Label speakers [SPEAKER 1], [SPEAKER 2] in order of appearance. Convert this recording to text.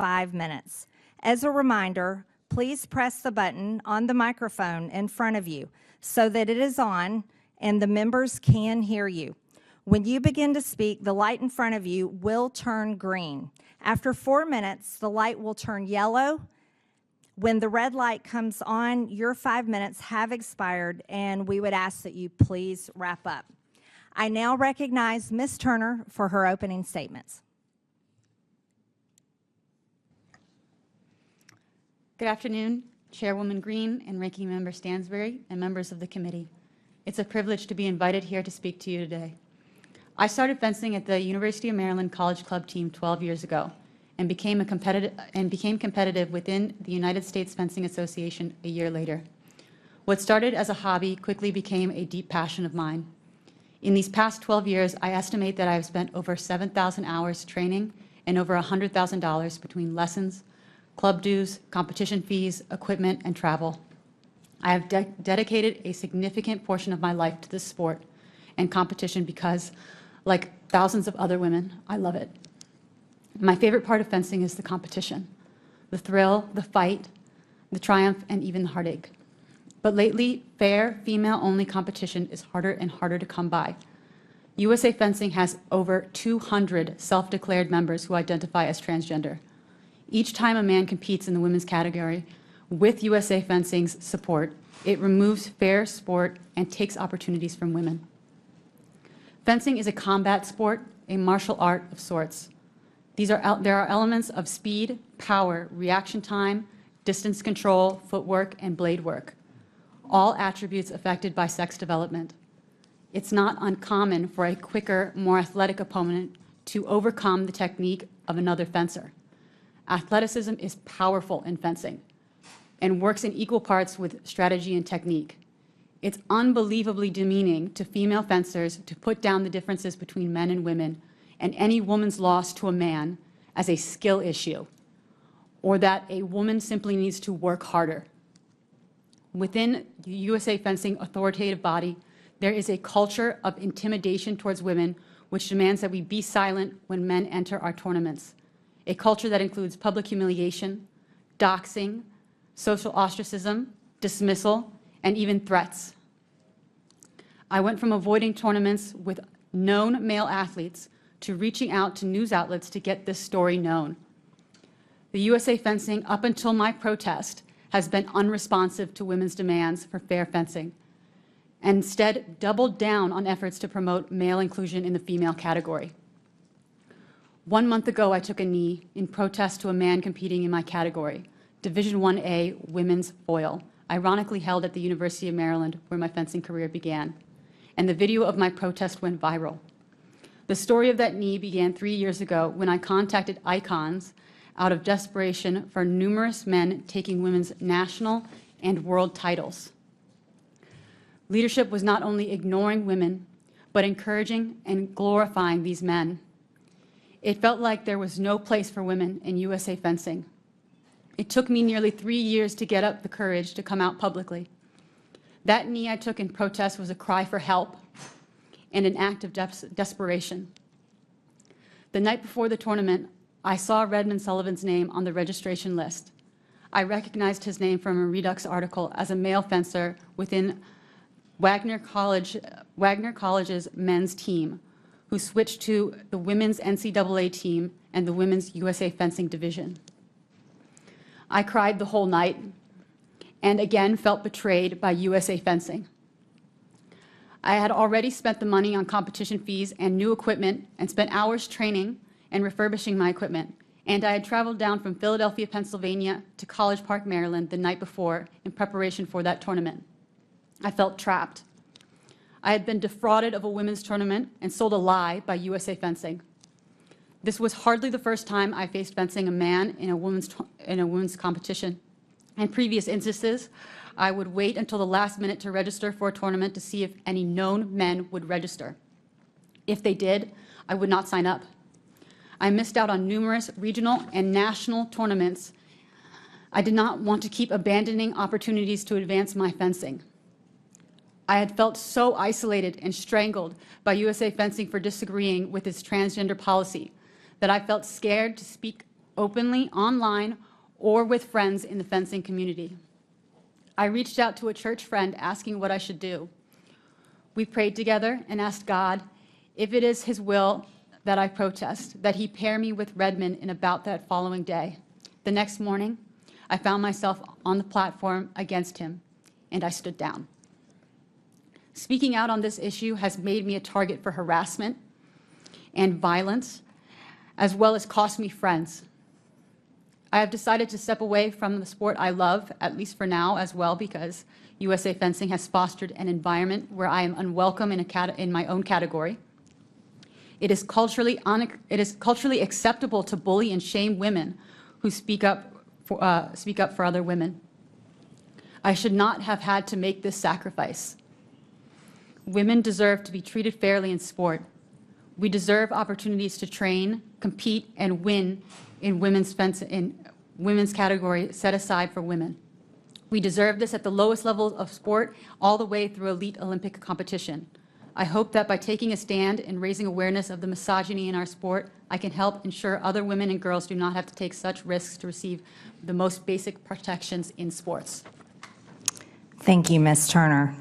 [SPEAKER 1] 5 minutes. As a reminder, please press the button on the microphone in front of you so that it is on and the members can hear you. When you begin to speak, the light in front of you will turn green. After 4 minutes, the light will turn yellow. When the red light comes on, your 5 minutes have expired, and we would ask that you please wrap up. I now recognize Ms. Turner for her opening statements.
[SPEAKER 2] Good afternoon, Chairwoman Green and Ranking Member Stansbury and members of the committee. It's a privilege to be invited here to speak to you today. I started fencing at the University of Maryland College Club team 12 years ago and became competitive within the United States Fencing Association a year later. What started as a hobby quickly became a deep passion of mine. In these past 12 years, I estimate that I have spent over 7,000 hours training and over $100,000 between lessons, club dues, competition fees, equipment, and travel. I have dedicated a significant portion of my life to this sport and competition because, like thousands of other women, I love it. My favorite part of fencing is the competition, the thrill, the fight, the triumph, and even the heartache. But lately, fair, female-only competition is harder and harder to come by. USA Fencing has over 200 self-declared members who identify as transgender. Each time a man competes in the women's category, with USA Fencing's support, it removes fair sport and takes opportunities from women. Fencing is a combat sport, a martial art of sorts. There are elements of speed, power, reaction time, distance control, footwork, and blade work, all attributes affected by sex development. It's not uncommon for a quicker, more athletic opponent to overcome the technique of another fencer. Athleticism is powerful in fencing and works in equal parts with strategy and technique. It's unbelievably demeaning to female fencers to put down the differences between men and women and any woman's loss to a man as a skill issue, or that a woman simply needs to work harder. Within the USA Fencing authoritative body, there is a culture of intimidation towards women which demands that we be silent when men enter our tournaments. A culture that includes public humiliation, doxing, social ostracism, dismissal, and even threats. I went from avoiding tournaments with known male athletes to reaching out to news outlets to get this story known. The USA Fencing, up until my protest, has been unresponsive to women's demands for fair fencing, and instead doubled down on efforts to promote male inclusion in the female category. 1 month ago, I took a knee in protest to a man competing in my category, Division 1A Women's Foil, ironically held at the University of Maryland, where my fencing career began. And the video of my protest went viral. The story of that knee began 3 years ago when I contacted Icons out of desperation for numerous men taking women's national and world titles. Leadership was not only ignoring women, but encouraging and glorifying these men. It felt like there was no place for women in USA Fencing. It took me nearly 3 years to get up the courage to come out publicly. That knee I took in protest was a cry for help and an act of desperation. The night before the tournament, I saw Redmond Sullivan's name on the registration list. I recognized his name from a Redux article as a male fencer within Wagner College's men's team, who switched to the women's NCAA team and the women's USA Fencing division. I cried the whole night and again felt betrayed by USA Fencing. I had already spent the money on competition fees and new equipment and spent hours training and refurbishing my equipment, and I had traveled down from Philadelphia, Pennsylvania to College Park, Maryland the night before in preparation for that tournament. I felt trapped. I had been defrauded of a women's tournament and sold a lie by USA Fencing. This was hardly the first time I faced fencing a man in a women's competition. In previous instances, I would wait until the last minute to register for a tournament to see if any known men would register. If they did, I would not sign up. I missed out on numerous regional and national tournaments. I did not want to keep abandoning opportunities to advance my fencing. I had felt so isolated and strangled by USA Fencing for disagreeing with its transgender policy that I felt scared to speak openly, online, or with friends in the fencing community. I reached out to a church friend asking what I should do. We prayed together and asked God, if it is his will that I protest, that he pair me with Redmond in about that following day. The next morning, I found myself on the platform against him, and I stood down. Speaking out on this issue has made me a target for harassment and violence, as well as cost me friends. I have decided to step away from the sport I love, at least for now as well, because USA Fencing has fostered an environment where I am unwelcome in my own category. It is culturally acceptable to bully and shame women who speak up for other women. I should not have had to make this sacrifice. Women deserve to be treated fairly in sport. We deserve opportunities to train, compete, and win in women's category set aside for women. We deserve this at the lowest levels of sport, all the way through elite Olympic competition. I hope that by taking a stand and raising awareness of the misogyny in our sport, I can help ensure other women and girls do not have to take such risks to receive the most basic protections in sports.
[SPEAKER 1] Thank you, Ms. Turner.